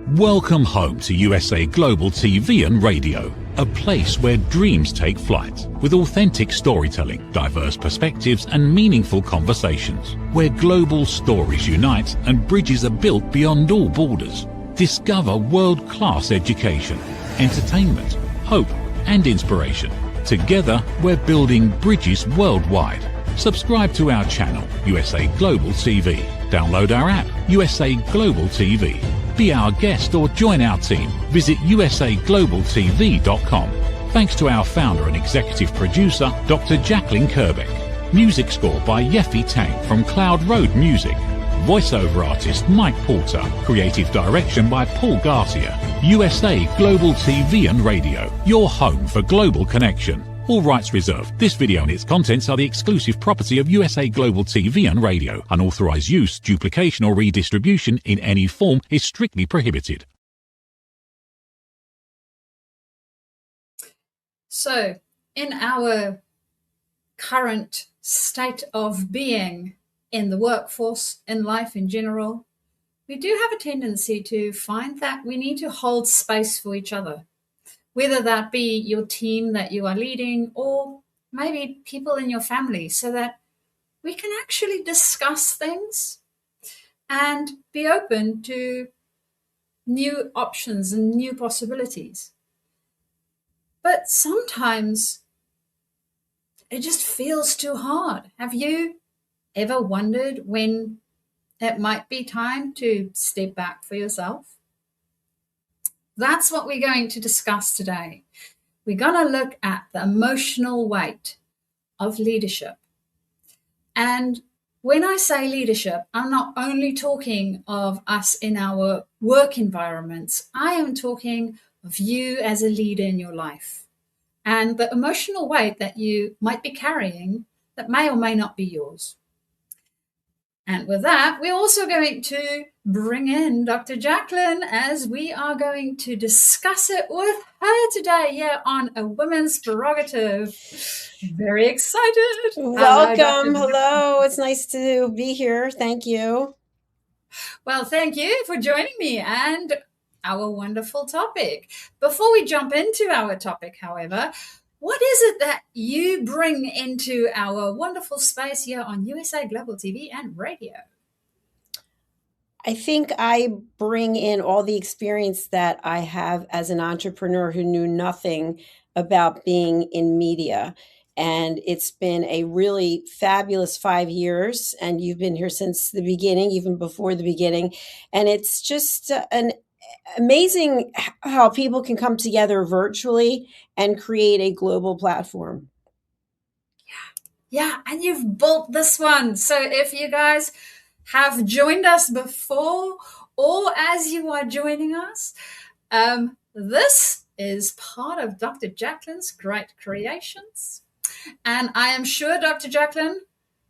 Welcome home to USA Global TV and Radio, a place where dreams take flight, with authentic storytelling, diverse perspectives and meaningful conversations, where global stories unite and bridges are built beyond all borders. Discover world-class education, entertainment, hope and inspiration. Together, we're building bridges worldwide. Subscribe to our channel, USA Global TV. Download our app, USA Global TV. Be our guest or join our team. Visit usaglobaltv.com. Thanks to our founder and executive producer, Dr. Jacalyn Kerbeck. Music score by Yeffy Tang from Cloud Road Music. Voiceover artist Mike Porter. Creative direction by Paul Garcia. USA Global TV and Radio. Your home for global connection. All rights reserved. This video and its contents are the exclusive property of USA Global TV and Radio. Unauthorized use, duplication or redistribution in any form is strictly prohibited. So, in our current state of being in the workforce, in life in general, we do have a tendency to find that we need to hold space for each other. Whether that be your team that you are leading or maybe people in your family, so that we can actually discuss things and be open to new options and new possibilities. But sometimes it just feels too hard. Have you ever wondered when it might be time to step back for yourself? That's what we're going to discuss today. We're going to look at the emotional weight of leadership. And when I say leadership, I'm not only talking of us in our work environments. I am talking of you as a leader in your life and the emotional weight that you might be carrying that may or may not be yours. And with that, we're also going to bring in Dr. Jacalyn as we are going to discuss it with her today here on A Women's Prerogative. Very excited. Welcome. Hello. It's nice to be here. Thank you. Well, thank you for joining me and our wonderful topic. Before we jump into our topic, however, what is it that you bring into our wonderful space here on USA Global TV and Radio? I think I bring in all the experience that I have as an entrepreneur who knew nothing about being in media. And it's been a really fabulous 5 years. And you've been here since the beginning, even before the beginning. And it's just an amazing how people can come together virtually and create a global platform. Yeah, and you've built this one. So if you guys have joined us before or as you are joining us, this is part of Dr. Jacalyn's great creations. And I am sure, Dr. Jacalyn,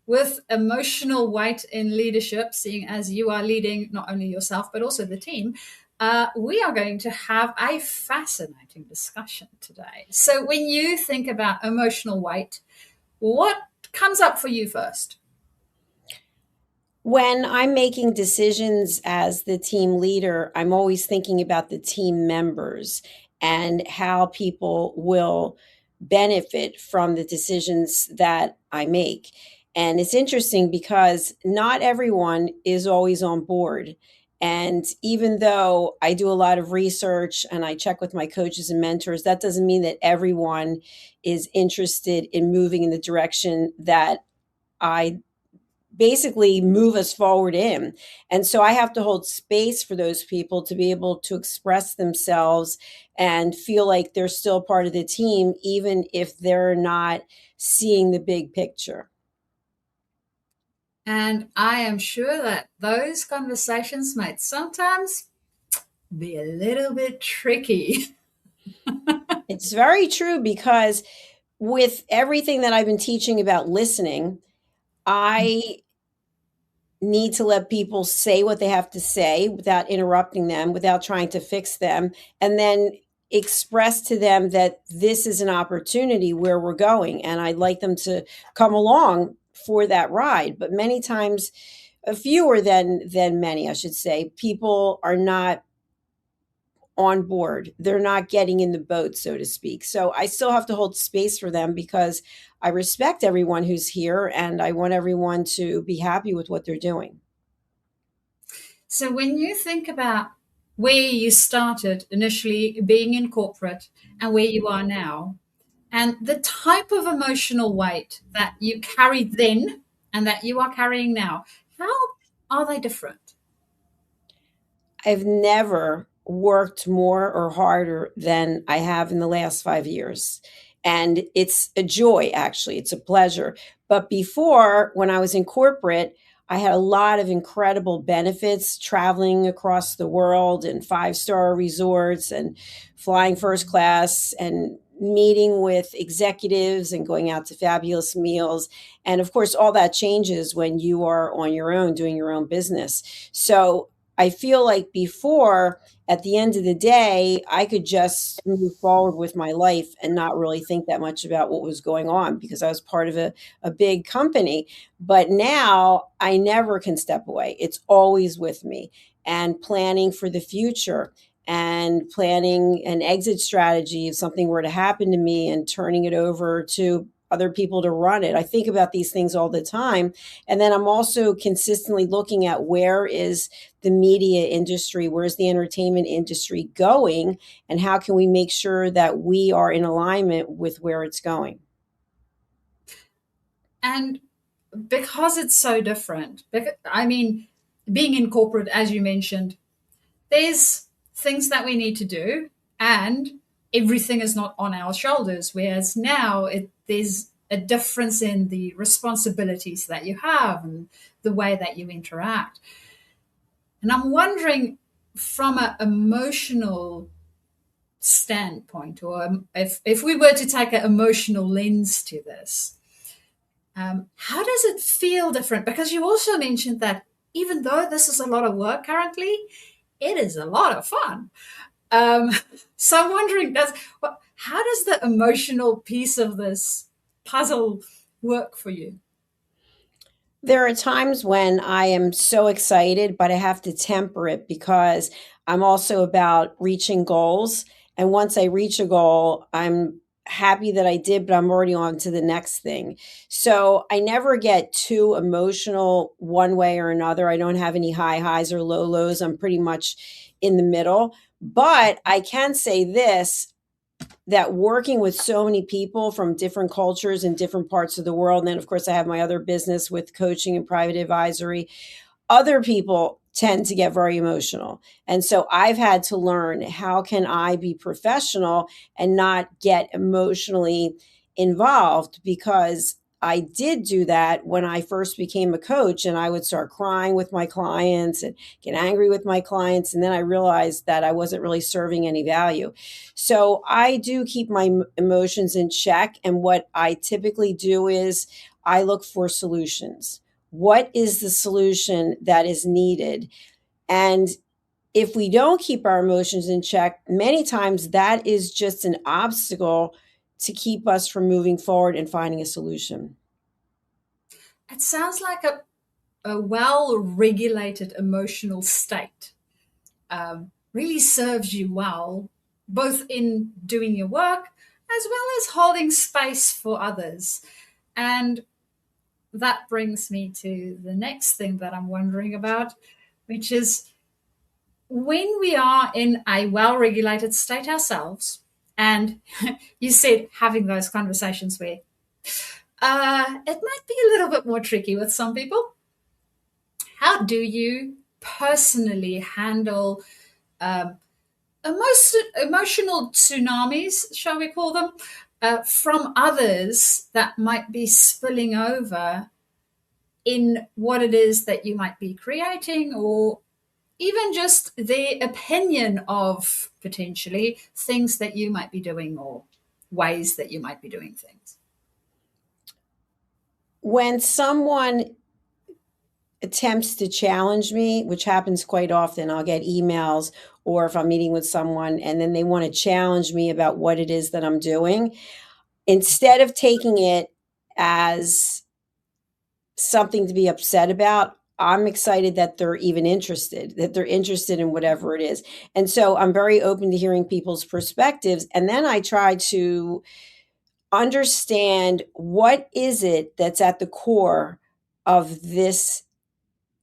with emotional weight in leadership, seeing as you are leading not only yourself but also the team, we are going to have a fascinating discussion today. So when you think about emotional weight, what comes up for you first? When I'm making decisions as the team leader, I'm always thinking about the team members and how people will benefit from the decisions that I make. And it's interesting because not everyone is always on board. And even though I do a lot of research and I check with my coaches and mentors, that doesn't mean that everyone is interested in moving in the direction that I basically move us forward in. And so I have to hold space for those people to be able to express themselves and feel like they're still part of the team, even if they're not seeing the big picture. And I am sure that those conversations might sometimes be a little bit tricky. It's very true because with everything that I've been teaching about listening, I need to let people say what they have to say without interrupting them, without trying to fix them, and then express to them that this is an opportunity where we're going. And I'd like them to come along for that ride. But many times, fewer than many, I should say, people are not on board. They're not getting in the boat, so to speak. So I still have to hold space for them because I respect everyone who's here and I want everyone to be happy with what they're doing. So when you think about where you started initially being in corporate and where you are now, and the type of emotional weight that you carried then and that you are carrying now, how are they different? I've never worked more or harder than I have in the last 5 years. And it's a joy, actually. It's a pleasure. But before, when I was in corporate, I had a lot of incredible benefits traveling across the world and five-star resorts and flying first class and meeting with executives and going out to fabulous meals. And of course, all that changes when you are on your own doing your own business. So I feel like before, at the end of the day, I could just move forward with my life and not really think that much about what was going on because I was part of a big company. But now I never can step away. It's always with me and planning for the future and planning an exit strategy if something were to happen to me and turning it over to other people to run it. I think about these things all the time. And then I'm also consistently looking at where is the media industry, where's the entertainment industry going, and how can we make sure that we are in alignment with where it's going. And because it's so different, I mean, being in corporate, as you mentioned, there's things that we need to do, and everything is not on our shoulders. Whereas now there's a difference in the responsibilities that you have and the way that you interact. And I'm wondering, from an emotional standpoint, or if we were to take an emotional lens to this, how does it feel different? Because you also mentioned that even though this is a lot of work currently, it is a lot of fun. So I'm wondering, how does the emotional piece of this puzzle work for you? There are times when I am so excited, but I have to temper it because I'm also about reaching goals. And once I reach a goal, I'm happy that I did, but I'm already on to the next thing. So I never get too emotional one way or another. I don't have any high highs or low lows. I'm pretty much in the middle. But I can say this, that working with so many people from different cultures in different parts of the world, and then of course I have my other business with coaching and private advisory, other people tend to get very emotional. And so I've had to learn, how can I be professional and not get emotionally involved? Because I did do that when I first became a coach, and I would start crying with my clients and get angry with my clients. And then I realized that I wasn't really serving any value. So I do keep my emotions in check. And what I typically do is I look for solutions. What is the solution that is needed? And if we don't keep our emotions in check, many times that is just an obstacle to keep us from moving forward and finding a solution. It sounds like a well regulated emotional state really serves you well, both in doing your work as well as holding space for others. And that brings me to the next thing that I'm wondering about, which is when we are in a well regulated state ourselves, and you said having those conversations where it might be a little bit more tricky with some people. How do you personally handle emotional tsunamis, shall we call them, from others that might be spilling over in what it is that you might be creating, or even just their opinion of potentially things that you might be doing or ways that you might be doing things? When someone attempts to challenge me, which happens quite often, I'll get emails, or if I'm meeting with someone and then they want to challenge me about what it is that I'm doing, instead of taking it as something to be upset about, I'm excited that they're even interested, that they're interested in whatever it is. And so I'm very open to hearing people's perspectives. And then I try to understand what is it that's at the core of this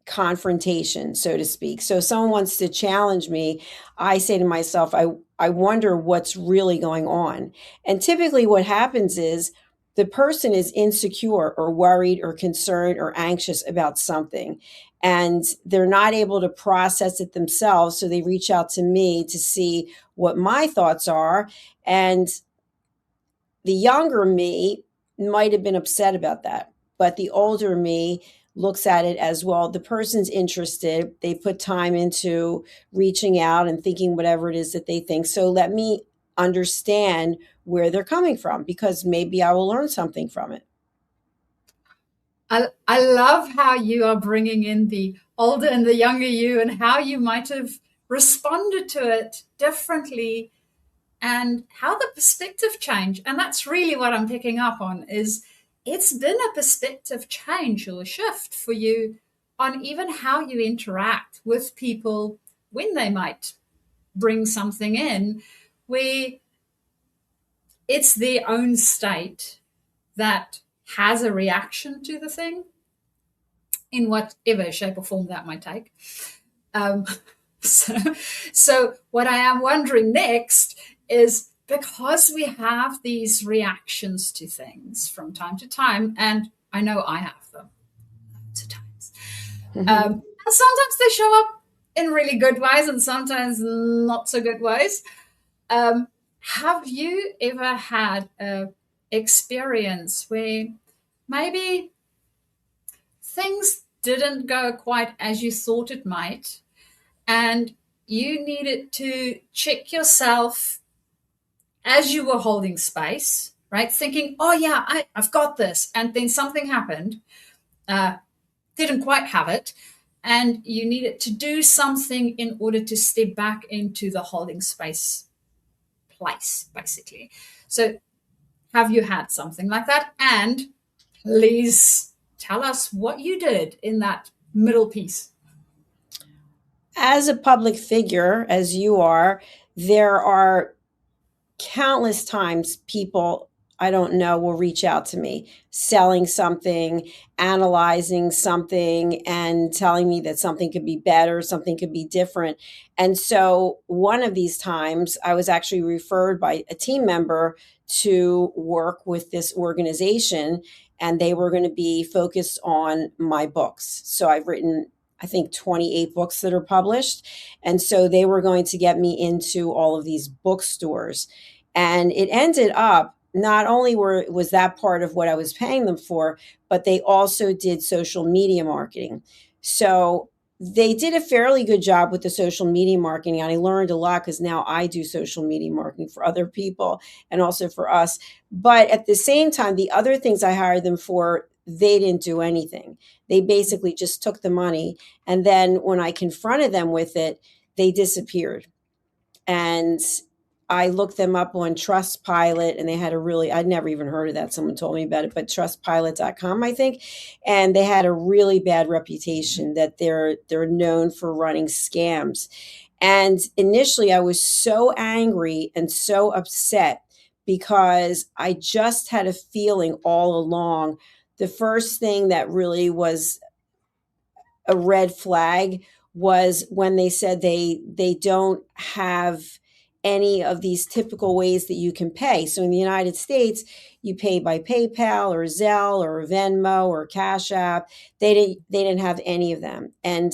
confrontation, so to speak. So if someone wants to challenge me, I say to myself, I wonder what's really going on. And typically what happens is the person is insecure or worried or concerned or anxious about something, and they're not able to process it themselves. So they reach out to me to see what my thoughts are. And the younger me might have been upset about that, but the older me looks at it as, well, the person's interested. They put time into reaching out and thinking whatever it is that they think. So let me understand where they're coming from, because maybe I will learn something from it. I love how you are bringing in the older and the younger you, and how you might have responded to it differently, and how the perspective change. And that's really what I'm picking up on, is it's been a perspective change or a shift for you on even how you interact with people when they might bring something in, where it's their own state that has a reaction to the thing in whatever shape or form that might take. Um, so what I am wondering next is, because we have these reactions to things from time to time, and I know I have them lots of times. And sometimes they show up in really good ways and sometimes not so good ways. Have you ever had an experience where maybe things didn't go quite as you thought it might, and you needed to check yourself as you were holding space, right? Thinking, oh yeah, I've got this. And then something happened, didn't quite have it. And you needed to do something in order to step back into the holding space place, basically. So have you had something like that? And please tell us what you did in that middle piece. As a public figure, as you are, there are countless times people I don't know will reach out to me selling something, analyzing something, and telling me that something could be better, something could be different. And so one of these times, I was actually referred by a team member to work with this organization, and they were going to be focused on my books. So I've written, I think, 28 books that are published. And so they were going to get me into all of these bookstores. And it ended up, not only was that part of what I was paying them for, but they also did social media marketing. So they did a fairly good job with the social media marketing. And I learned a lot, because now I do social media marketing for other people and also for us. But at the same time, the other things I hired them for, they didn't do anything. They basically just took the money. And then when I confronted them with it, they disappeared. And I looked them up on Trustpilot, and they had I'd never even heard of that. Someone told me about it, but trustpilot.com, I think. And they had a really bad reputation, that they're known for running scams. And initially I was so angry and so upset, because I just had a feeling all along. The first thing that really was a red flag was when they said they don't have any of these typical ways that you can pay. So in the United States, you pay by PayPal or Zelle or Venmo or Cash App. They didn't have any of them. And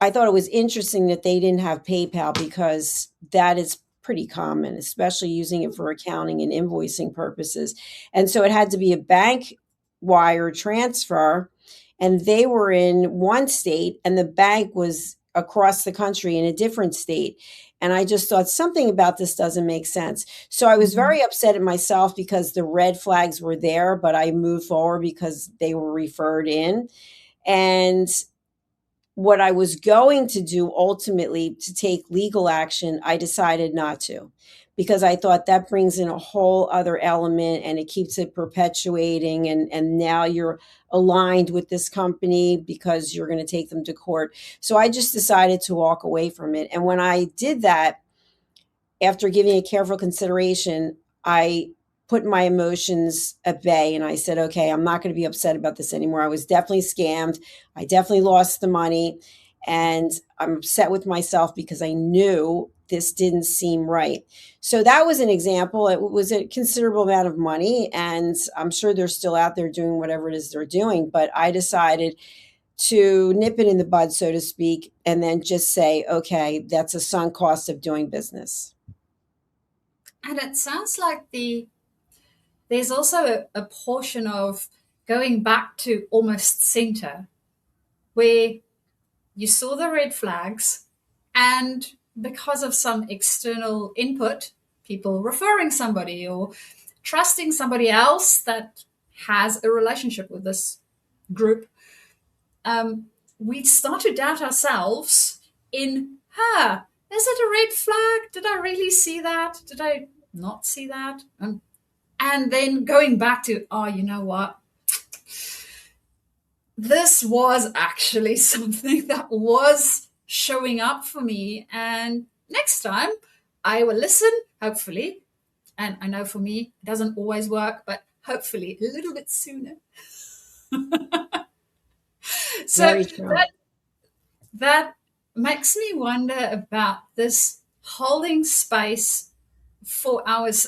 I thought it was interesting that they didn't have PayPal, because that is pretty common, especially using it for accounting and invoicing purposes. And so it had to be a bank wire transfer, and they were in one state and the bank was across the country in a different state. And I just thought, something about this doesn't make sense. So I was very upset at myself, because the red flags were there, but I moved forward because they were referred in. And what I was going to do ultimately, to take legal action, I decided not to, because I thought that brings in a whole other element and it keeps it perpetuating. And now you're aligned with this company because you're going to take them to court. So I just decided to walk away from it. And when I did that, after giving it careful consideration, I put my emotions at bay and I said, okay, I'm not going to be upset about this anymore. I was definitely scammed. I definitely lost the money. And I'm upset with myself because I knew this didn't seem right. So that was an example. It was a considerable amount of money, and I'm sure they're still out there doing whatever it is they're doing. But I decided to nip it in the bud, so to speak, and then just say, okay, that's a sunk cost of doing business. And it sounds like there's also a portion of going back to almost center, where you saw the red flags, and because of some external input, people referring somebody or trusting somebody else that has a relationship with this group, we start to doubt ourselves in, is it a red flag? Did I really see that? Did I not see that? And then going back to, you know what? This was actually something that was showing up for me. And next time I will listen, hopefully. And I know for me, it doesn't always work, but hopefully a little bit sooner. So that makes me wonder about this holding space for others,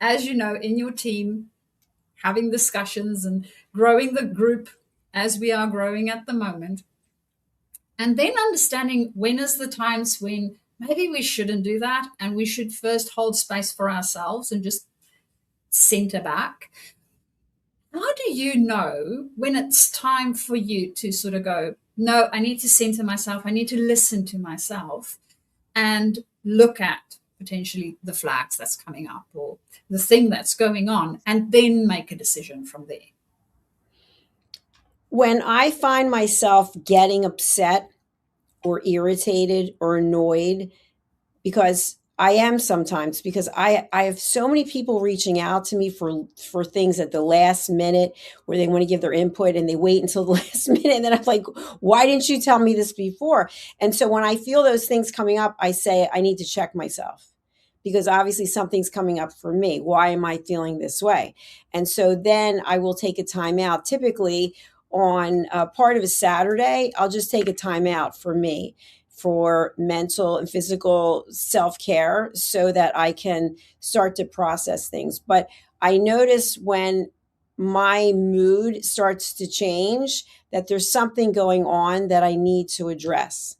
as you know, in your team, having discussions and growing the group as we are growing at the moment. And then understanding when is the times when maybe we shouldn't do that and we should first hold space for ourselves and just center back. How do you know when it's time for you to sort of go, no, I need to center myself, I need to listen to myself and look at potentially the flags that's coming up or the thing that's going on, and then make a decision from there? When I find myself getting upset or irritated or annoyed, because I am sometimes, because I have so many people reaching out to me for things at the last minute where they want to give their input and they wait until the last minute. And then I'm like, why didn't you tell me this before? And so when I feel those things coming up, I say, I need to check myself, because obviously something's coming up for me. Why am I feeling this way? And so then I will take a time out. Typically on part of a Saturday, I'll just take a time out for me, for mental and physical self-care, so that I can start to process things. But I notice when my mood starts to change that there's something going on that I need to address.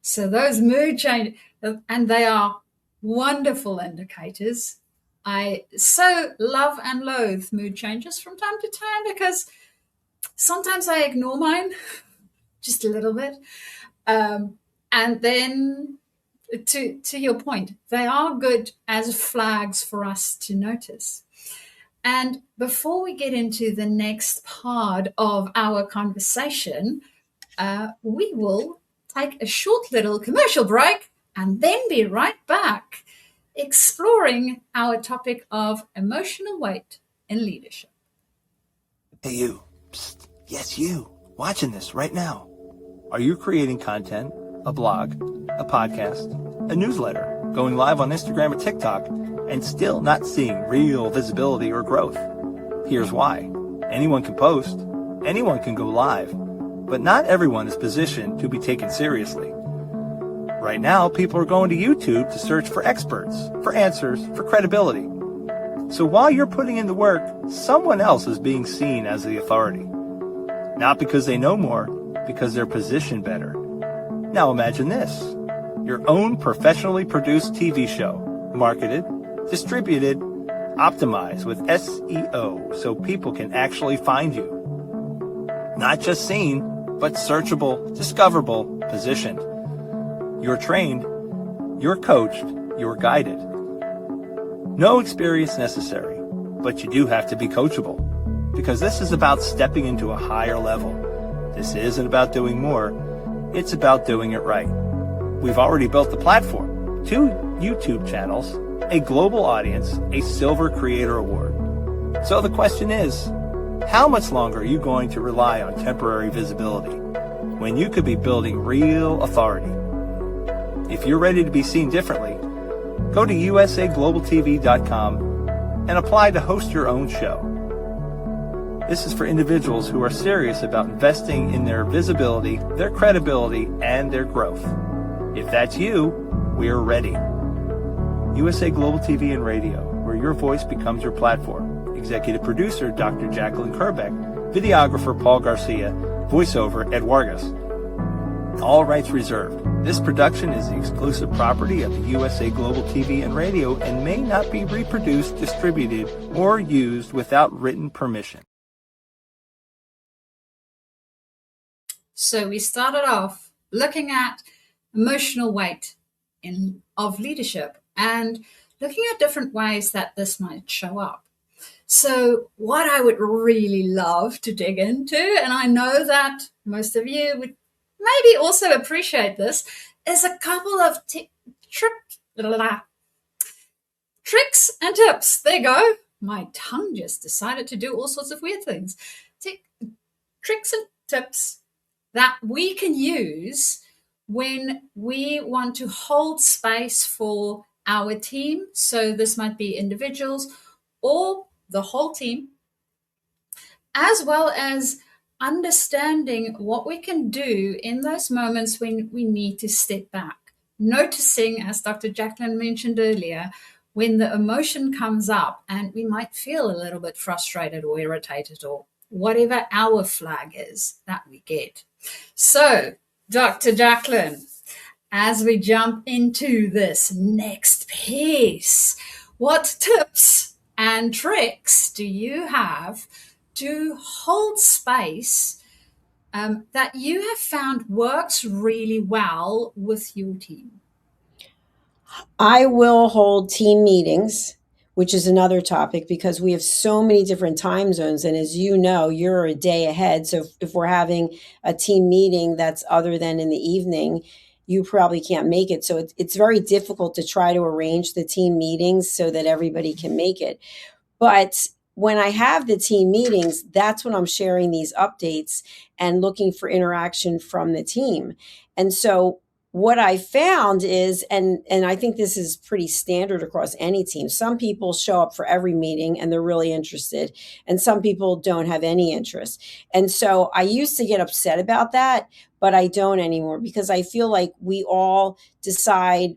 So those mood changes, and they are wonderful indicators. I so love and loathe mood changes from time to time, because sometimes I ignore mine just a little bit. And then to your point, they are good as flags for us to notice. And before we get into the next part of our conversation, we will take a short little commercial break and then be right back exploring our topic of emotional weight in leadership. Hey, you. Psst. Yes, you. Watching this right now. Are you creating content, a blog, a podcast, a newsletter, going live on Instagram or TikTok, and still not seeing real visibility or growth? Here's why. Anyone can post, anyone can go live, but not everyone is positioned to be taken seriously. Right now, people are going to YouTube to search for experts, for answers, for credibility. So while you're putting in the work, someone else is being seen as the authority. Not because they know more, because they're positioned better. Now imagine this. Your own professionally produced TV show, marketed, distributed, optimized with SEO so people can actually find you. Not just seen, but searchable, discoverable, positioned. You're trained, you're coached, you're guided. No experience necessary, but you do have to be coachable, because this is about stepping into a higher level. This isn't about doing more, it's about doing it right. We've already built the platform, 2 YouTube channels, a global audience, a Silver Creator Award. So the question is, how much longer are you going to rely on temporary visibility when you could be building real authority? If you're ready to be seen differently, go to usaglobaltv.com and apply to host your own show. This is for individuals who are serious about investing in their visibility, their credibility, and their growth. If that's you, we're ready. USA Global TV and Radio, where your voice becomes your platform. Executive producer, Dr. Jacalyn Kerbeck. Videographer, Paul Garcia. Voiceover, Ed Vargas. All rights reserved. This production is the exclusive property of the USA Global TV and Radio and may not be reproduced, distributed, or used without written permission. So we started off looking at emotional weight of leadership and looking at different ways that this might show up. So what I would really love to dig into, and I know that most of you would maybe also appreciate this, is a couple of tricks and tips. There you go. My tongue just decided to do all sorts of weird things. Tricks and tips that we can use when we want to hold space for our team. So this might be individuals or the whole team, as well as understanding what we can do in those moments when we need to step back. Noticing, as Dr. Jacalyn mentioned earlier, when the emotion comes up and we might feel a little bit frustrated or irritated or whatever our flag is that we get. So, Dr. Jacalyn, as we jump into this next piece, what tips and tricks do you have to hold space that you have found works really well with your team? I will hold team meetings, which is another topic because we have so many different time zones. And as you know, you're a day ahead. So if we're having a team meeting that's other than in the evening, you probably can't make it. So it's very difficult to try to arrange the team meetings so that everybody can make it. But when I have the team meetings, that's when I'm sharing these updates and looking for interaction from the team. And so what I found is, and I think this is pretty standard across any team, some people show up for every meeting and they're really interested, and some people don't have any interest. And so I used to get upset about that, but I don't anymore because I feel like we all decide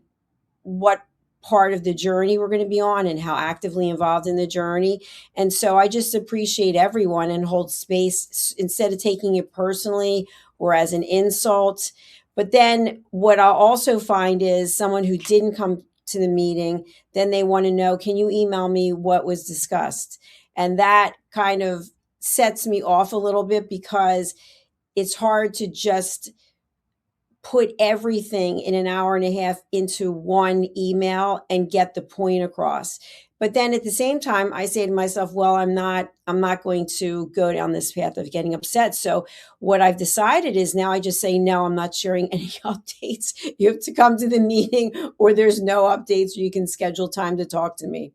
what part of the journey we're going to be on and how actively involved in the journey. And so I just appreciate everyone and hold space instead of taking it personally or as an insult. But then what I'll also find is someone who didn't come to the meeting, then they want to know, can you email me what was discussed? And that kind of sets me off a little bit because it's hard to just put everything in an hour and a half into one email and get the point across. But then at the same time, I say to myself, well, I'm not going to go down this path of getting upset. So what I've decided is now I just say, no, I'm not sharing any updates. You have to come to the meeting or there's no updates or you can schedule time to talk to me.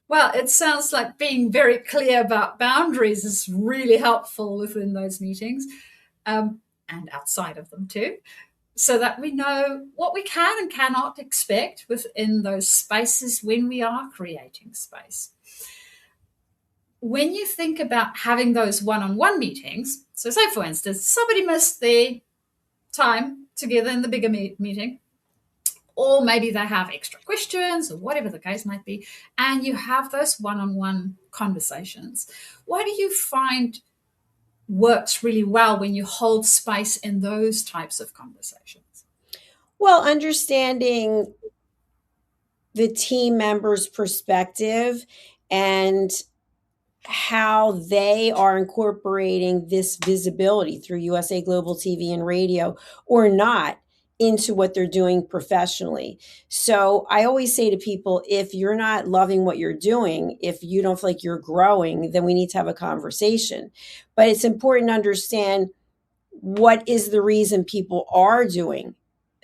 Well, it sounds like being very clear about boundaries is really helpful within those meetings. And outside of them too, so that we know what we can and cannot expect within those spaces when we are creating space. When you think about having those one-on-one meetings, so say for instance, somebody missed their time together in the bigger meeting, or maybe they have extra questions or whatever the case might be, and you have those one-on-one conversations. What do you find works really well when you hold space in those types of conversations? Well, understanding the team member's perspective and how they are incorporating this visibility through USA Global TV and Radio or not into what they're doing professionally. So I always say to people, if you're not loving what you're doing, if you don't feel like you're growing, then we need to have a conversation. But it's important to understand what is the reason people are doing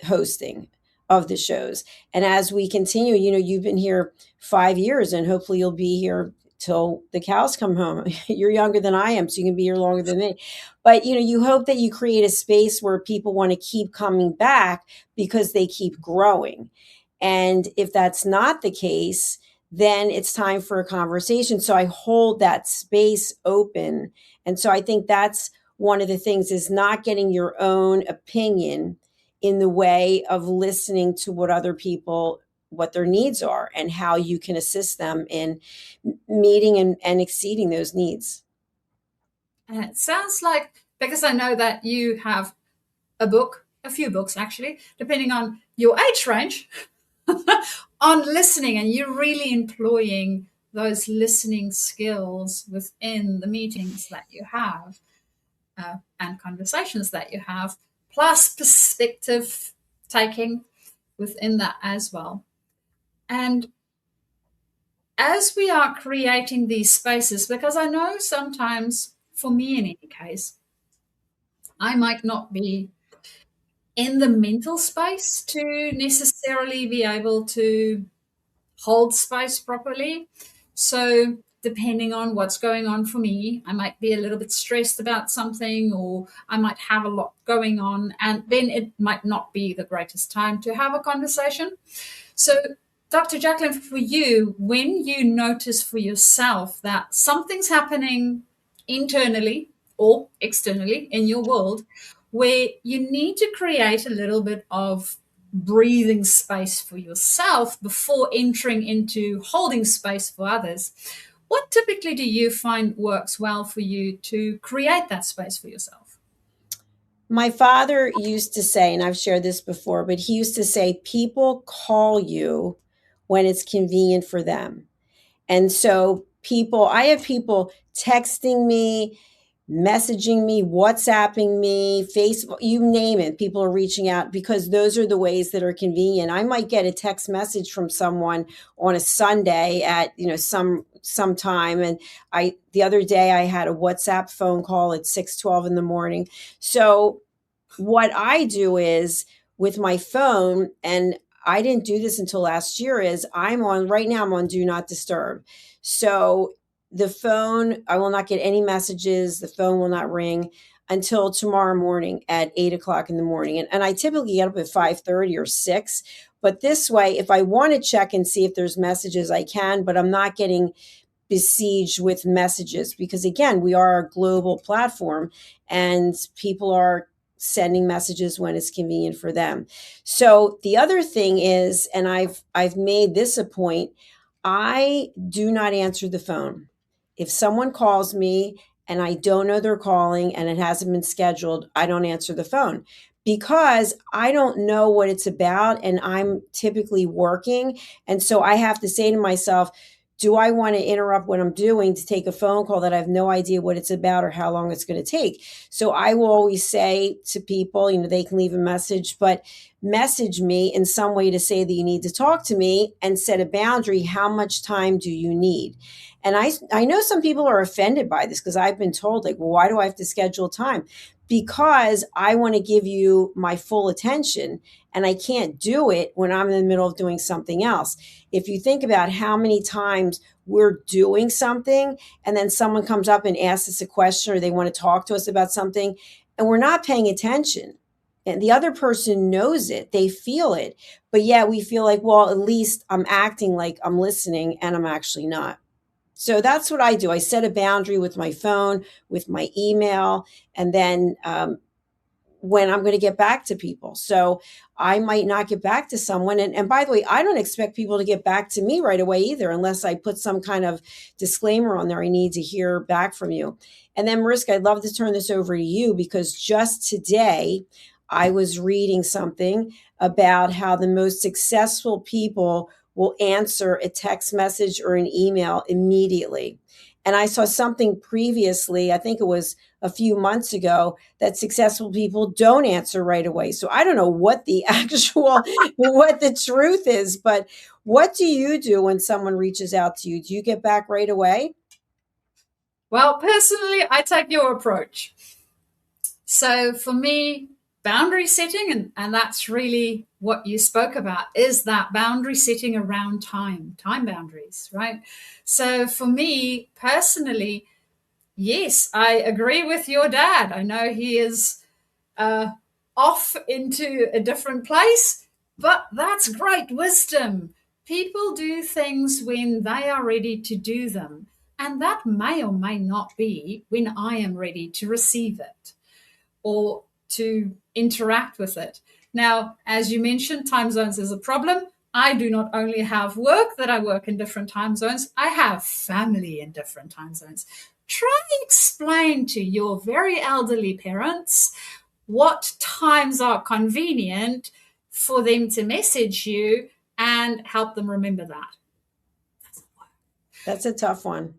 hosting of the shows. And as we continue, you've been here 5 years, and hopefully you'll be here till the cows come home. You're younger than I am, so you can be here longer than me. But you hope that you create a space where people want to keep coming back because they keep growing. And if that's not the case, then it's time for a conversation. So I hold that space open. And so I think that's one of the things, is not getting your own opinion in the way of listening to what other people, what their needs are, and how you can assist them in meeting and exceeding those needs. And it sounds like, because I know that you have a few books actually, depending on your age range, on listening, and you're really employing those listening skills within the meetings that you have and conversations that you have, plus perspective taking within that as well. And as we are creating these spaces, because I know sometimes, for me in any case, I might not be in the mental space to necessarily be able to hold space properly. So depending on what's going on for me, I might be a little bit stressed about something, or I might have a lot going on, and then it might not be the greatest time to have a conversation. So Dr. Jacalyn, for you, when you notice for yourself that something's happening internally or externally in your world, where you need to create a little bit of breathing space for yourself before entering into holding space for others, what typically do you find works well for you to create that space for yourself? My father used to say, and I've shared this before, but he used to say, people call you when it's convenient for them. And so I have people texting me, messaging me, WhatsApping me, Facebook, you name it. People are reaching out because those are the ways that are convenient. I might get a text message from someone on a Sunday at, some time. And the other day I had a WhatsApp phone call at 6:12 in the morning. So what I do is, with my phone, and I didn't do this until last year, is right now I'm on Do Not Disturb. So the phone, I will not get any messages. The phone will not ring until tomorrow morning at 8:00 in the morning. And I typically get up at 5:30 or 6. But this way, if I want to check and see if there's messages, I can, but I'm not getting besieged with messages, because again, we are a global platform and people are sending messages when it's convenient for them. So the other thing is, and I've made this a point, I do not answer the phone. If someone calls me and I don't know they're calling and it hasn't been scheduled, I don't answer the phone, because I don't know what it's about, and I'm typically working. And so I have to say to myself, do I want to interrupt what I'm doing to take a phone call that I have no idea what it's about or how long it's going to take? So I will always say to people, they can leave a message, but message me in some way to say that you need to talk to me, and set a boundary. How much time do you need? And I know some people are offended by this, because I've been told, well, why do I have to schedule time? Because I want to give you my full attention, and I can't do it when I'm in the middle of doing something else. If you think about how many times we're doing something and then someone comes up and asks us a question, or they want to talk to us about something, and we're not paying attention, and the other person knows it, they feel it, but yet we feel like, well, at least I'm acting like I'm listening, and I'm actually not. So that's what I do. I set a boundary with my phone, with my email, and then when I'm going to get back to people. So I might not get back to someone. And by the way, I don't expect people to get back to me right away either, unless I put some kind of disclaimer on there. I need to hear back from you. And then, Mariska, I'd love to turn this over to you, because just today I was reading something about how the most successful people will answer a text message or an email immediately. And I saw something previously, I think it was a few months ago, that successful people don't answer right away. So I don't know what the what the truth is, but what do you do when someone reaches out to you? Do you get back right away? Well, personally, I take your approach. So for me, boundary setting, and that's really what you spoke about, is that boundary setting around time boundaries, right? So for me personally, yes, I agree with your dad. I know he is off into a different place, but that's great wisdom. People do things when they are ready to do them, and that may or may not be when I am ready to receive it or to interact with it. Now, as you mentioned, time zones is a problem. I do not only have work that I work in different time zones, I have family in different time zones. Try and explain to your very elderly parents what times are convenient for them to message you and help them remember that. That's a tough one.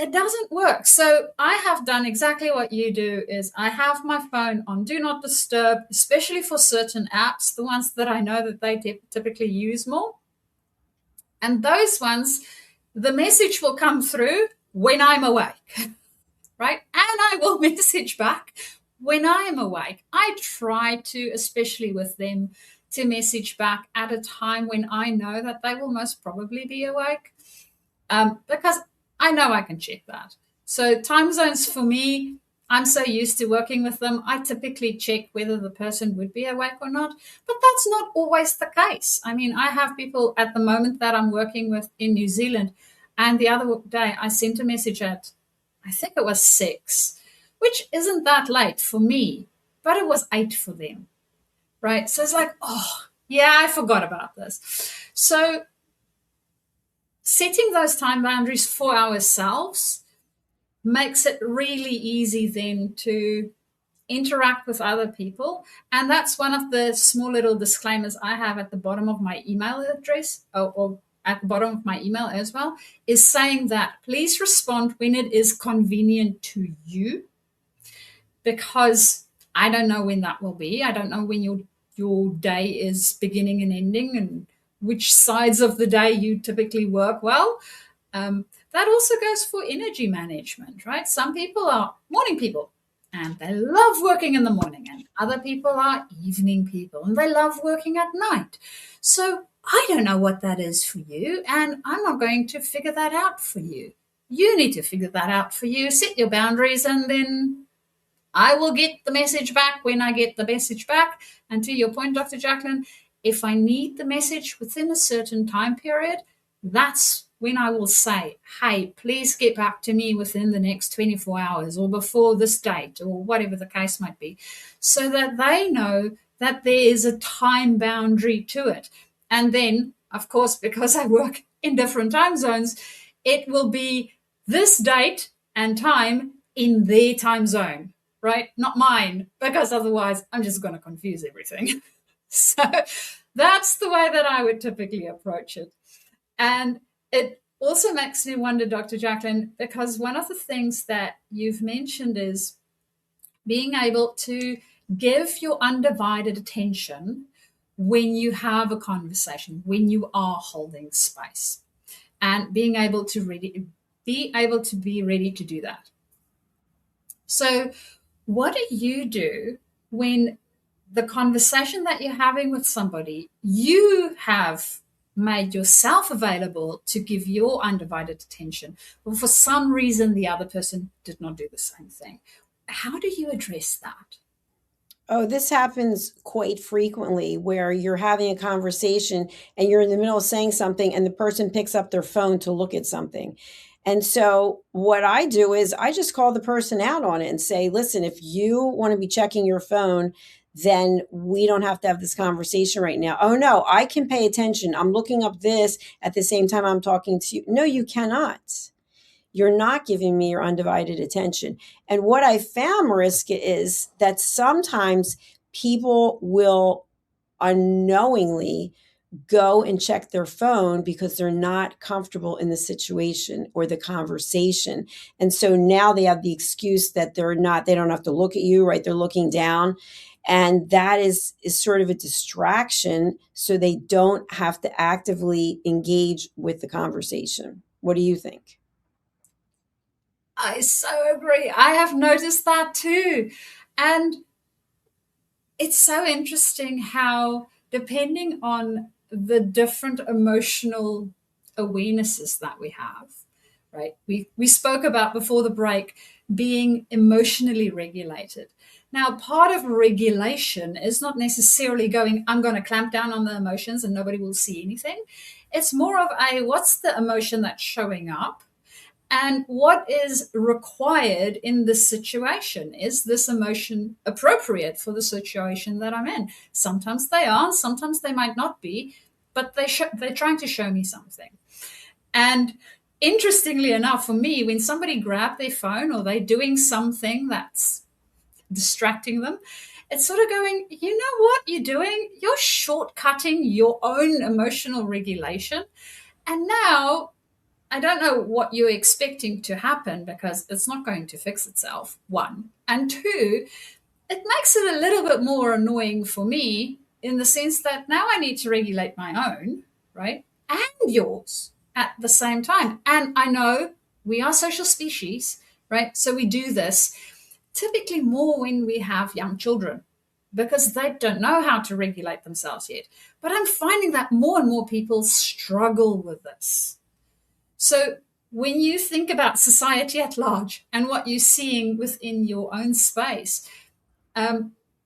It doesn't work. So I have done exactly what you do, is I have my phone on do not disturb, especially for certain apps, the ones that I know that they typically use more. And those ones, the message will come through when I'm awake, right? And I will message back when I am awake. I try to, especially with them, to message back at a time when I know that they will most probably be awake, because I know I can check that. So time zones for me, I'm so used to working with them, I typically check whether the person would be awake or not. But that's not always the case. I mean, I have people at the moment that I'm working with in New Zealand, and the other day I sent a message at, I think it was 6, which isn't that late for me, but it was 8 for them, right? So it's like, oh, yeah, I forgot about this. So setting those time boundaries for ourselves makes it really easy then to interact with other people. And that's one of the small little disclaimers I have at the bottom of my email address, or at the bottom of my email as well, is saying that please respond when it is convenient to you, because I don't know when that will be. I don't know when your day is beginning and ending, and which sides of the day you typically work well. That also goes for energy management, right? Some people are morning people and they love working in the morning, and other people are evening people and they love working at night. So I don't know what that is for you, and I'm not going to figure that out for you. You need to figure that out for you, set your boundaries, and then I will get the message back when I get the message back. And to your point, Dr. Jacalyn, if I need the message within a certain time period, that's when I will say, hey, please get back to me within the next 24 hours or before this date, or whatever the case might be, so that they know that there is a time boundary to it. And then, of course, because I work in different time zones, it will be this date and time in their time zone, right? Not mine, because otherwise I'm just going to confuse everything. So that's the way that I would typically approach it. And it also makes me wonder, Dr. Jacalyn, because one of the things that you've mentioned is being able to give your undivided attention when you have a conversation, when you are holding space, and being able to be ready to do that. So what do you do when the conversation that you're having with somebody, you have made yourself available to give your undivided attention, but for some reason the other person did not do the same thing? How do you address that? Oh, this happens quite frequently, where you're having a conversation and you're in the middle of saying something and the person picks up their phone to look at something. And so what I do is I just call the person out on it and say, listen, if you want to be checking your phone, then we don't have to have this conversation right now. Oh, no, I can pay attention. I'm looking up this at the same time I'm talking to you. No, you cannot. You're not giving me your undivided attention. And what I found, Mariska, is that sometimes people will unknowingly go and check their phone because they're not comfortable in the situation or the conversation. And so now they have the excuse that they don't have to look at you, right? They're looking down. And that is sort of a distraction, so they don't have to actively engage with the conversation. What do you think? I so agree. I have noticed that too. And it's so interesting how, depending on the different emotional awarenesses that we have, right? We spoke about before the break being emotionally regulated. Now, part of regulation is not necessarily going, I'm going to clamp down on the emotions and nobody will see anything. It's more of a, what's the emotion that's showing up? And what is required in this situation? Is this emotion appropriate for the situation that I'm in? Sometimes they are, sometimes they might not be, but they're trying to show me something. And interestingly enough, for me, when somebody grabbed their phone or they're doing something that's distracting them, it's sort of going, you know what you're doing? You're shortcutting your own emotional regulation. And now I don't know what you're expecting to happen, because it's not going to fix itself, one. And two, it makes it a little bit more annoying for me in the sense that now I need to regulate my own, right? And yours at the same time. And I know we are social species, right? So we do this typically more when we have young children, because they don't know how to regulate themselves yet. But I'm finding that more and more people struggle with this. So when you think about society at large and what you're seeing within your own space,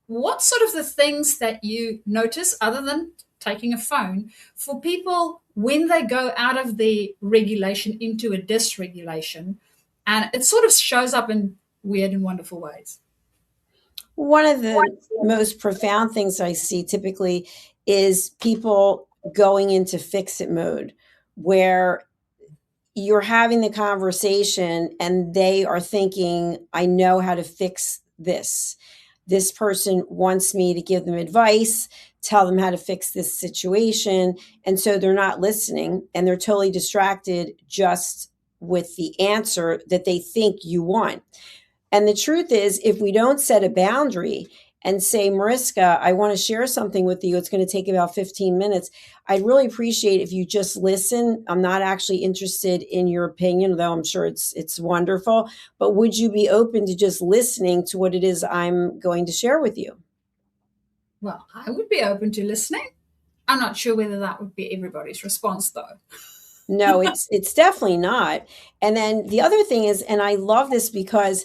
what sort of the things that you notice, other than taking a phone, for people when they go out of the regulation into a dysregulation, and it sort of shows up in weird and wonderful ways? One of the most profound things I see typically is people going into fix-it mode, where you're having the conversation and they are thinking, I know how to fix this. This person wants me to give them advice, tell them how to fix this situation. And so they're not listening and they're totally distracted just with the answer that they think you want. And the truth is, if we don't set a boundary and say, Mariska, I want to share something with you, it's going to take about 15 minutes. I'd really appreciate if you just listen. I'm not actually interested in your opinion, though I'm sure it's wonderful. But would you be open to just listening to what it is I'm going to share with you? Well, I would be open to listening. I'm not sure whether that would be everybody's response, though. No, it's definitely not. And then the other thing is, and I love this because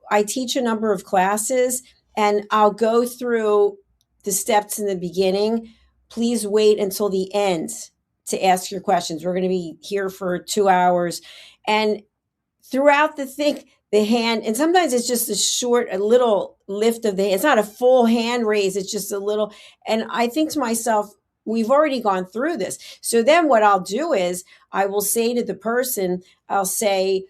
I teach a number of classes, and I'll go through the steps in the beginning. Please wait until the end to ask your questions. We're going to be here for 2 hours. And throughout the thing, the hand, and sometimes it's just a little lift of the hand. It's not a full hand raise. It's just a little. And I think to myself, we've already gone through this. So then what I'll do is I will say to the person, I'll say,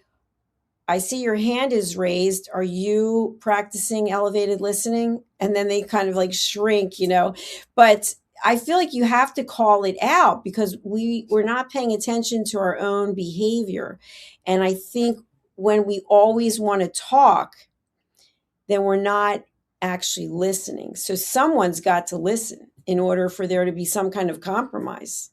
I see your hand is raised. Are you practicing elevated listening? And then they kind of like shrink, but I feel like you have to call it out because we're not paying attention to our own behavior. And I think when we always want to talk, then we're not actually listening. So someone's got to listen in order for there to be some kind of compromise.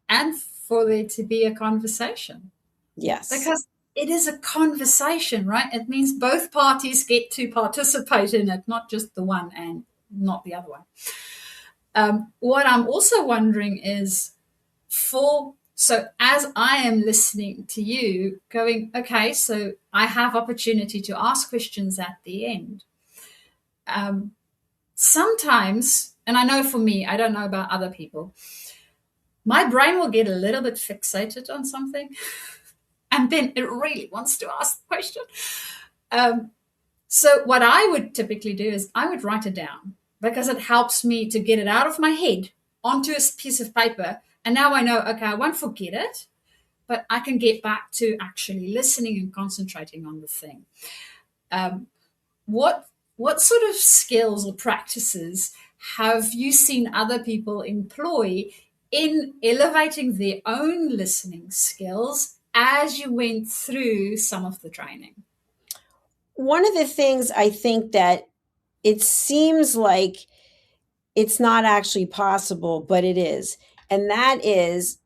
And for there to be a conversation. Yes. Because it is a conversation, right? It means both parties get to participate in it, not just the one and not the other one. What I'm also wondering is, so as I am listening to you, going, okay, so I have opportunity to ask questions at the end. Sometimes, and I know for me, I don't know about other people, my brain will get a little bit fixated on something. And then it really wants to ask the question. So what I would typically do is I would write it down, because it helps me to get it out of my head onto a piece of paper. And now I know, okay, I won't forget it, but I can get back to actually listening and concentrating on the thing. What sort of skills or practices have you seen other people employ in elevating their own listening skills as you went through some of the training? One of the things I think that it seems like it's not actually possible, but it is. And that is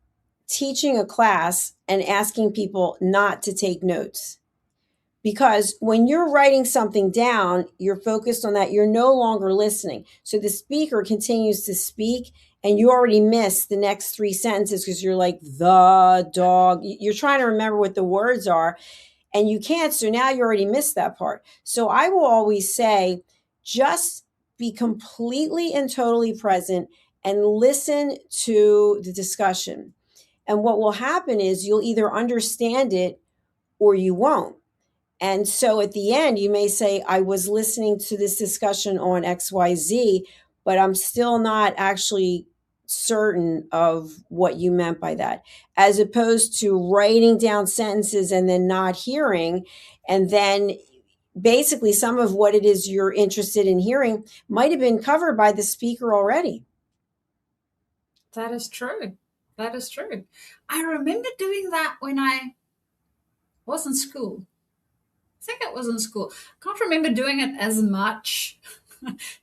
teaching a class and asking people not to take notes. Because when you're writing something down, you're focused on that. You're no longer listening. So the speaker continues to speak and you already miss the next three sentences because you're like, the dog. You're trying to remember what the words are and you can't. So now you already missed that part. So I will always say, just be completely and totally present and listen to the discussion. And what will happen is you'll either understand it or you won't. And so at the end, you may say, I was listening to this discussion on XYZ, but I'm still not actually certain of what you meant by that, as opposed to writing down sentences and then not hearing. And then basically some of what it is you're interested in hearing might have been covered by the speaker already. That is true. That is true. I remember doing that when I was in school. I think it was in school. I can't remember doing it as much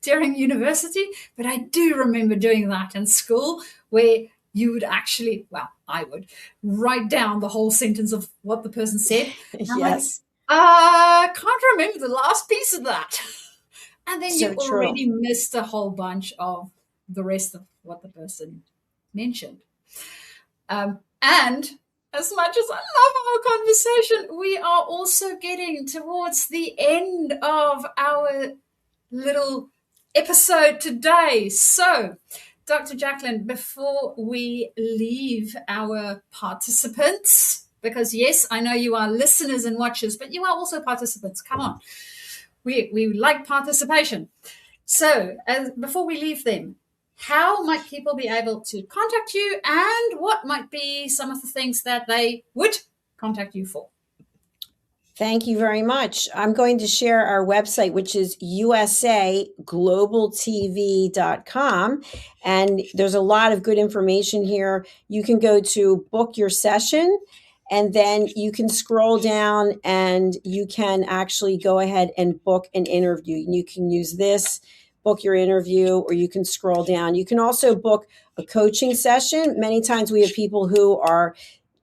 during university, but I do remember doing that in school where you would actually, well, I would write down the whole sentence of what the person said. Yes. I can't remember the last piece of that. And then So you true. already missed a whole bunch of the rest of what the person mentioned. And as much as I love our conversation, we are also getting towards the end of our little episode today. So, Dr. Jacalyn, before we leave our participants, because yes, I know you are listeners and watchers, but you are also participants. Come on. We like participation. So, before we leave them, how might people be able to contact you and what might be some of the things that they would contact you for? Thank you very much. I'm going to share our website, which is usaglobaltv.com. And there's a lot of good information here. You can go to book your session, and then you can scroll down and you can actually go ahead and book an interview. You can use this, book your interview, or you can scroll down. You can also book a coaching session. Many times we have people who are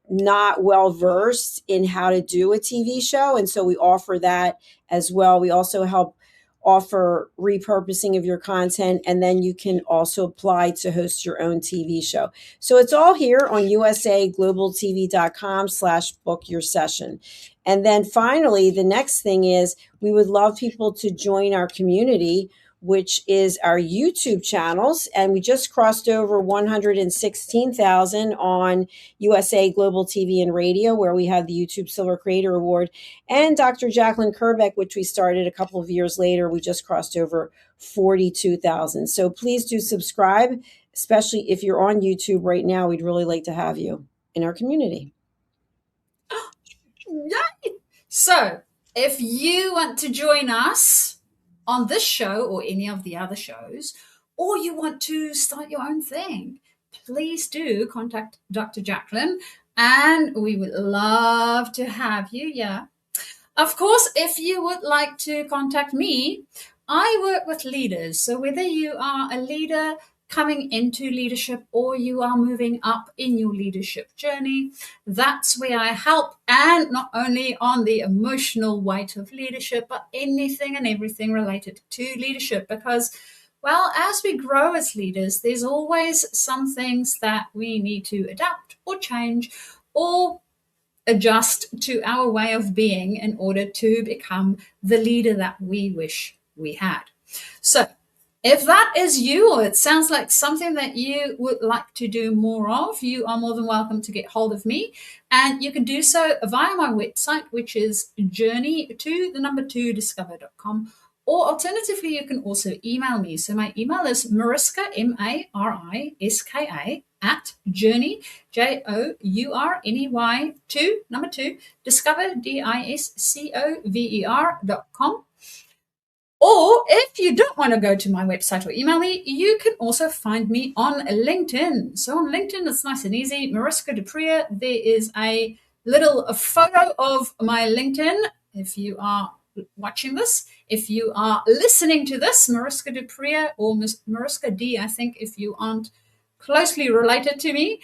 not well versed in how to do a TV show. And so we offer that as well. We also help offer repurposing of your content. And then you can also apply to host your own TV show. So it's all here on usaglobaltv.com/book your session. And then finally, the next thing is we would love people to join our community, which is our YouTube channels. And we just crossed over 116,000 on USA Global TV and Radio, where we have the YouTube Silver Creator Award. And Dr. Jacalyn Kerbeck, which we started a couple of years later, we just crossed over 42,000. So please do subscribe, especially if you're on YouTube right now. We'd really like to have you in our community. Yay! So if you want to join us on this show or any of the other shows, or you want to start your own thing, please do contact Dr. Jacalyn, and we would love to have you. Yeah. Of course, if you would like to contact me, I work with leaders. So whether you are a leader coming into leadership or you are moving up in your leadership journey, that's where I help. And not only on the emotional weight of leadership, but anything and everything related to leadership. Because, well, as we grow as leaders, there's always some things that we need to adapt or change or adjust to our way of being in order to become the leader that we wish we had. So if that is you, or it sounds like something that you would like to do more of, you are more than welcome to get hold of me. And you can do so via my website, which is journey2discover.com. Or alternatively, you can also email me. So my email is Mariska, MARISKA, at journey, JOURNEY, 2, discover, DISCOVER.com. Or if you don't want to go to my website or email me, you can also find me on LinkedIn. So on LinkedIn, it's nice and easy. Mariska du Preez. There is a little photo of my LinkedIn. If you are watching this, if you are listening to this, Mariska du Preez or Mariska D, I think, if you aren't closely related to me,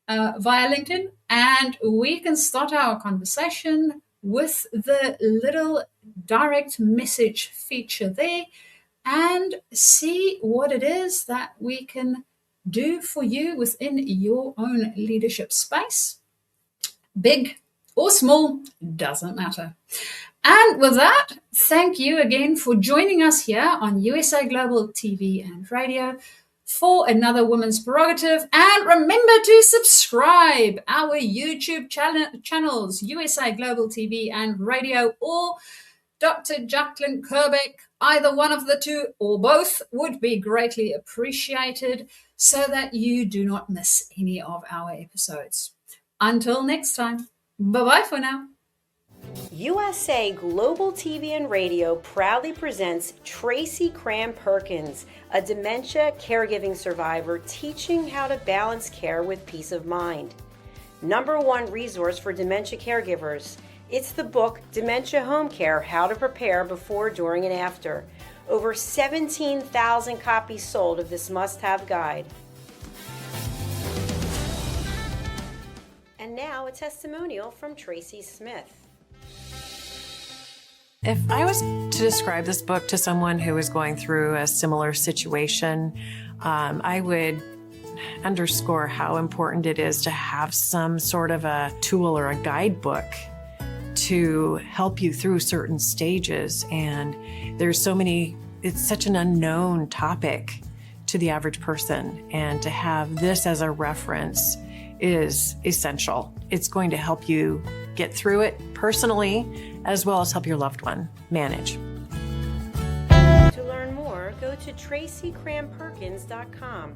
via LinkedIn, and we can start our conversation with the little direct message feature there and see what it is that we can do for you within your own leadership space. Big or small, doesn't matter. And with that, thank you again for joining us here on USA Global TV and Radio for another Women's Prerogative. And remember to subscribe our YouTube channels, USA Global TV and Radio, or Dr. Jacalyn Kerbeck. Either one of the two or both would be greatly appreciated so that you do not miss any of our episodes. Until next time, bye-bye for now. USA Global TV and Radio proudly presents Tracy Cram-Perkins, a dementia caregiving survivor teaching how to balance care with peace of mind. #1 resource for dementia caregivers. It's the book Dementia Home Care: How to Prepare Before, During, and After. Over 17,000 copies sold of this must-have guide. And now a testimonial from Tracy Smith. If I was to describe this book to someone who is going through a similar situation, I would underscore how important it is to have some sort of a tool or a guidebook to help you through certain stages. And there's so many, it's such an unknown topic to the average person. And to have this as a reference is essential. It's going to help you get through it personally, as well as help your loved one manage. To learn more, go to TracyCramPerkins.com.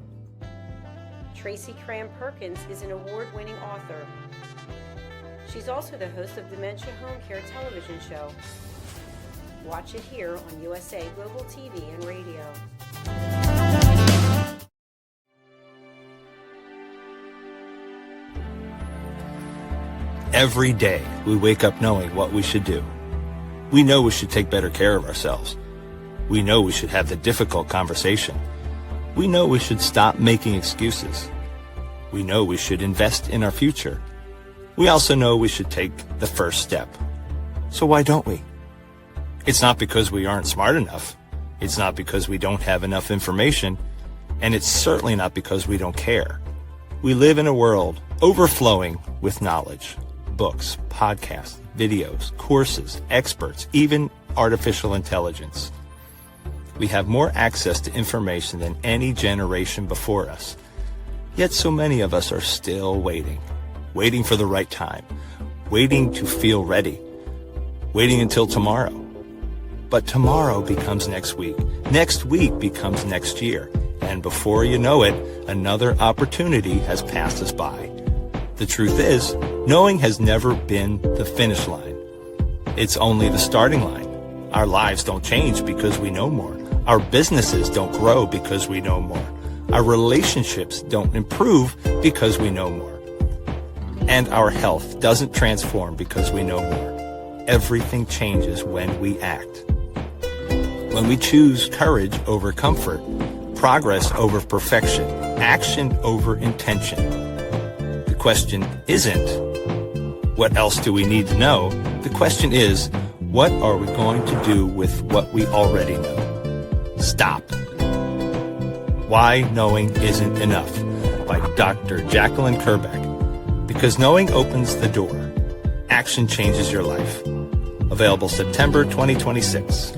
Tracy Cram-Perkins is an award-winning author. She's also the host of Dementia Home Care television show. Watch it here on USA Global TV and Radio. Every day, we wake up knowing what we should do. We know we should take better care of ourselves. We know we should have the difficult conversation. We know we should stop making excuses. We know we should invest in our future. We also know we should take the first step. So why don't we? It's not because we aren't smart enough. It's not because we don't have enough information. And it's certainly not because we don't care. We live in a world overflowing with knowledge. Books, podcasts, videos, courses, experts, even artificial intelligence. We have more access to information than any generation before us. Yet so many of us are still waiting for the right time, waiting to feel ready, waiting until tomorrow. But tomorrow becomes next week becomes next year, and before you know it, another opportunity has passed us by. The truth is, knowing has never been the finish line. It's only the starting line. Our lives don't change because we know more. Our businesses don't grow because we know more. Our relationships don't improve because we know more. And our health doesn't transform because we know more. Everything changes when we act. When we choose courage over comfort, progress over perfection, action over intention. The question isn't, what else do we need to know? The question is, what are we going to do with what we already know? Stop. Why Knowing Isn't Enough by Dr. Jacalyn Kerbeck. Because knowing opens the door. Action changes your life. Available September 2026.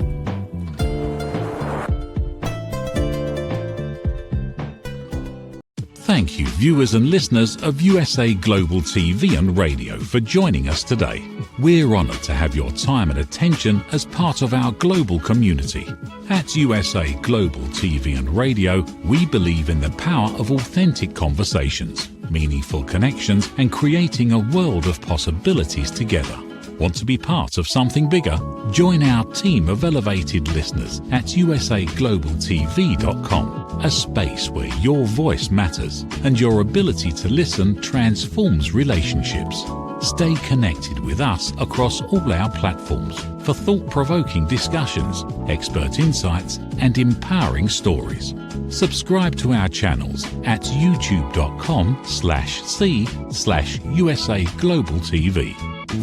Thank you, viewers and listeners of USA Global TV and Radio, for joining us today. We're honoured to have your time and attention as part of our global community. At USA Global TV and Radio, we believe in the power of authentic conversations, meaningful connections, and creating a world of possibilities together. Want to be part of something bigger? Join our team of elevated listeners at usaglobaltv.com, a space where your voice matters and your ability to listen transforms relationships. Stay connected with us across all our platforms for thought-provoking discussions, expert insights, and empowering stories. Subscribe to our channels at youtube.com/c/USA Global TV.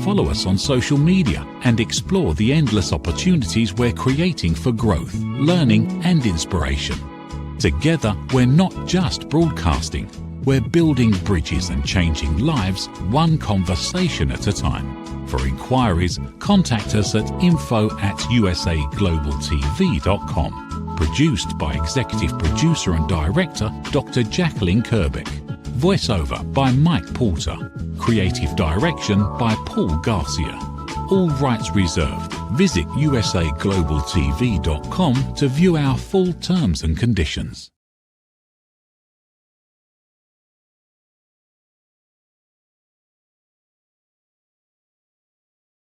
Follow us on social media and explore the endless opportunities we're creating for growth, learning and inspiration. Together, we're not just broadcasting, we're building bridges and changing lives one conversation at a time. For inquiries, contact us at info@usaglobaltv.com. Produced by Executive Producer and Director Dr. Jacalyn Kerbeck. Voiceover by Mike Porter. Creative Direction by Paul Garcia. All rights reserved. Visit usaglobaltv.com to view our full terms and conditions.